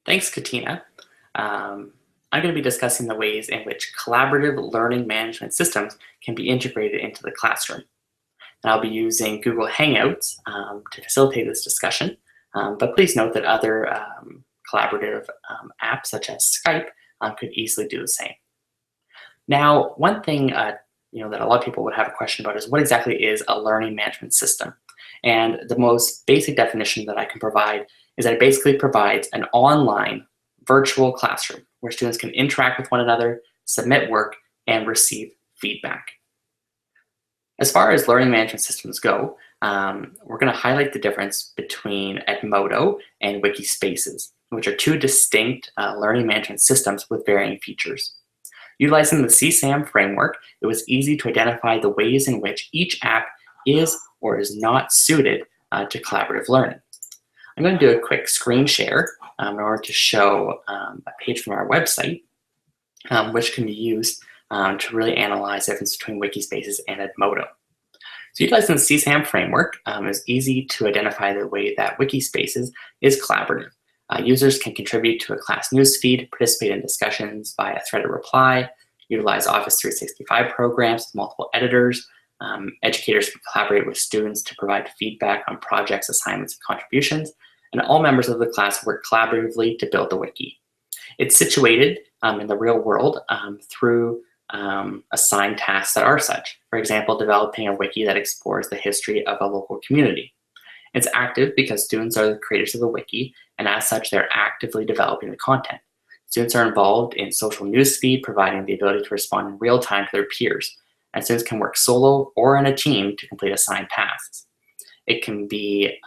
Thanks, Katina. I'm going to be discussing the ways in which collaborative learning management systems can be integrated into the classroom. And I'll be using Google Hangouts to facilitate this discussion, but please note that other collaborative apps such as Skype could easily do the same. Now, one thing that a lot of people would have a question about is what exactly is a learning management system? And the most basic definition that I can provide is that it basically provides an online virtual classroom where students can interact with one another, submit work, and receive feedback. As far as learning management systems go, we're going to highlight the difference between Edmodo and Wikispaces, which are two distinct learning management systems with varying features. Utilizing the CSAM framework, it was easy to identify the ways in which each app is or is not suited to collaborative learning. I'm going to do a quick screen share in order to show a page from our website, which can be used to really analyze the difference between Wikispaces and Edmodo. So utilizing the CSAM framework, it's easy to identify the way that Wikispaces is collaborative. Users can contribute to a class newsfeed, participate in discussions via threaded reply, utilize Office 365 programs with multiple editors. Educators can collaborate with students to provide feedback on projects, assignments, and contributions, and all members of the class work collaboratively to build the wiki. It's situated in the real world through assigned tasks that are such. For example, developing a wiki that explores the history of a local community. It's active because students are the creators of the wiki, and as such, they're actively developing the content. Students are involved in social newsfeed, providing the ability to respond in real time to their peers. And students can work solo or in a team to complete assigned tasks. It can be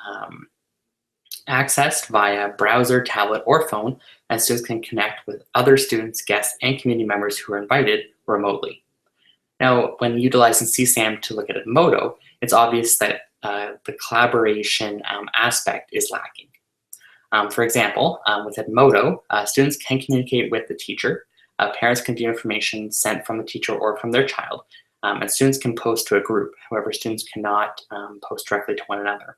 accessed via browser, tablet, or phone, and students can connect with other students, guests, and community members who are invited remotely. Now, when utilizing CSAM to look at Edmodo, it's obvious that the collaboration aspect is lacking. For example, with Edmodo, students can communicate with the teacher, parents can view information sent from the teacher or from their child, and students can post to a group. However, students cannot post directly to one another.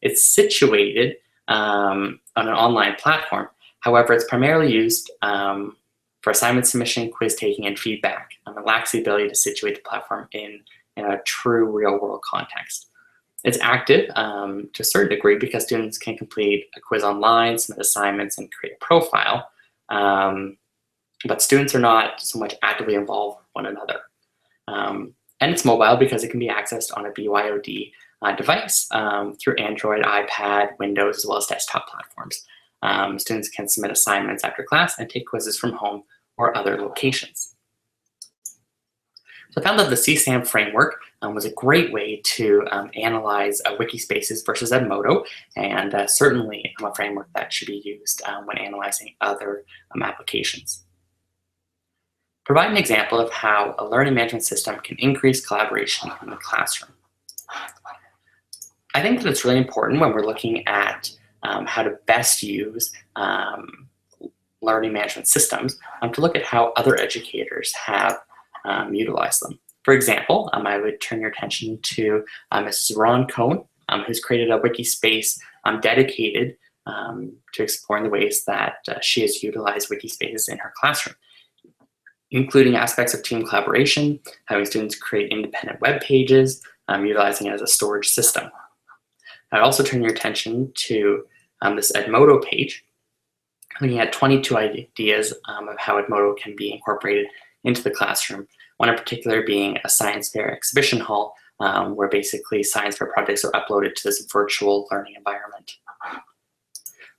It's situated on an online platform. However, it's primarily used for assignment submission, quiz taking, and feedback. It lacks the ability to situate the platform in a true real-world context. It's active to a certain degree because students can complete a quiz online, submit assignments, and create a profile. But students are not so much actively involved with one another. And it's mobile because it can be accessed on a BYOD device through Android, iPad, Windows, as well as desktop platforms. Students can submit assignments after class and take quizzes from home or other locations. So I found that the CSAM framework was a great way to analyze Wikispaces versus Edmodo, and certainly a framework that should be used when analyzing other applications. Provide an example of how a learning management system can increase collaboration in the classroom. I think that it's really important when we're looking at how to best use learning management systems to look at how other educators have utilized them. For example, I would turn your attention to Mrs. Ron Cohn, who's created a Wikispace dedicated to exploring the ways that she has utilized Wikispaces in her classroom, including aspects of team collaboration, having students create independent web pages, utilizing it as a storage system. I'd also turn your attention to this Edmodo page, looking at 22 ideas of how Edmodo can be incorporated into the classroom, one in particular being a science fair exhibition hall, where basically science fair projects are uploaded to this virtual learning environment.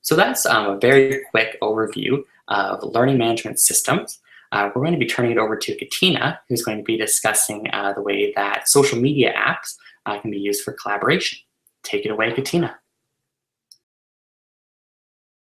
So that's a very quick overview of learning management systems. We're going to be turning it over to Katina, who's going to be discussing the way that social media apps can be used for collaboration. Take it away, Katina.